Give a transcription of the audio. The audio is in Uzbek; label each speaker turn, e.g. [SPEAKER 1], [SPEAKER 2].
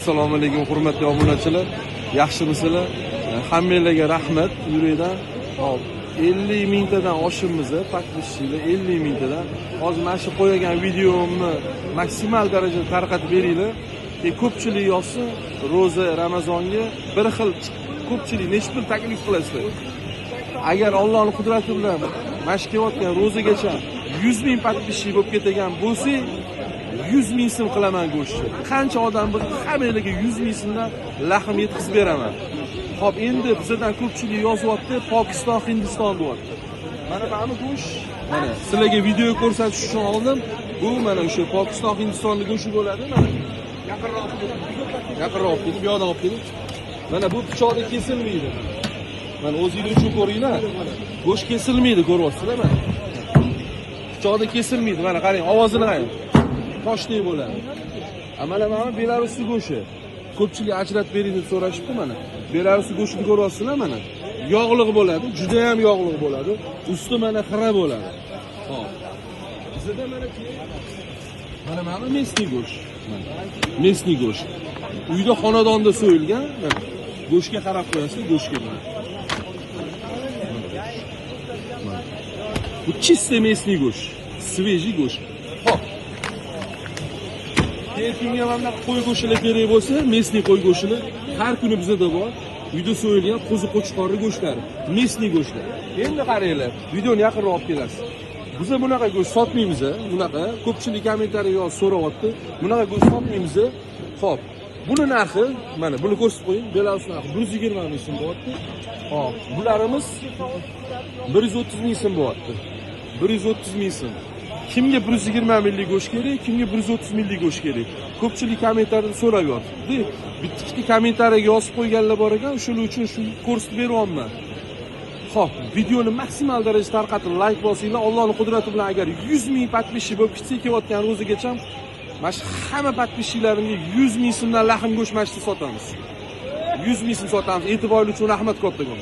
[SPEAKER 1] Assalomu alaykum hurmatli obunachilar. Yaxshimisizlar? Hammanglarga rahmat yurakdan. Hop, 50 mingtadan oshimiz, podpисчиlar 50 mingtadan. Hozir mana shu qo'ygan videomni maksimal darajada tarqatib beringlar. Ko'pchilik yozsin, ro'za Ramazonga bir xil ko'pchilik nechta pul taklif qilasizlar. Agar Allohning qudrati bilan mana shu kelayotgan ro'zagacha 100 ming podpисчи bo'lib ketgan bo'lsa, 100 ming so'm qilaman go'shtni. Qancha odam bo'lsa, hammalarga 100 ming so'mdan lahm yetkazib beraman. Xo'p, endi bizdan ko'pchilik yozyapti, Pokiston, Hindiston deyapti. Mana go'sht, mana sizlarga video ko'rsatish uchun oldim. Bu mana o'sha Pokiston, Hindistonlik go'sht bo'ladi. Mana yaqinroq kelib, bu yoqdan olib keling. Mana bu pichoqda kesilmaydi. Mana o'zingiz uchun ko'ringlar. Go'sht kesilmaydi, ko'ryapsizlar mana. Pichoqda kesilmaydi. Mana qarang, ovozini qarang. Toshdek bo'ladi. Mana Belaruslik go'shti. Ko'pchilik ajratib bering deb so'rashibdi mana. Belaruslik go'shtini ko'ryapsizlar mana. Yog'liq bo'ladi, juda ham yog'liq bo'ladi. Usti mana xira bo'ladi. Xo'p. Bizda mana mesniy go'sht. Mesniy go'sht. Uyda xonadonda so'yilgan, mana. Go'shtga qarab qo'yasiz, go'shtga mana. Bu чистый mesniy go'sht, свежий go'sht. Xo'p. Keyingi mana qo'y go'shtilar kerak bo'lsa, mesniy qo'y go'shtini har kuni bizda bor. Uyda so'yilgan qo'zi qo'chqorli go'shtlari, mesniy go'shtlar. Endi qaranglar, videoni yaqinroq olib kelasiz. Biz bunaqa go'sht sotmaymiz, bunaqa ko'pchilik kommentariy yozib so'rayapti. Bunaqa go'sht sotmaymiz. Xo'p, buni narxi mana buni ko'rsatib qo'ying. Belarus narxi 120 ming so'm bo'lyapti. Xo'p, bularimiz 130 ming so'm bo'lyapti. 130 ming so'm. Kimga 120 minglik go'sht kerak, kimga 130 minglik go'sht kerak? Ko'pchilik kommentariyada so'rab yotibdi. Bitta kommentariyaga yozib qo'yganlar bor ekan, shuning uchun shu ko'rsatib beryapman. Xo'p, videoni maksimal darajada tarqatib, like bosinglar. Allohning qudrati bilan agar 100 ming podpисчи bo'lib ketsa, kelayotgan ro'zagacha mana shu hamma podpисчилаrimga 100 ming so'mdan lahm go'sht mashti sotamiz. 100 ming so'm sotamiz. E'tiboringiz uchun rahmat kattakon.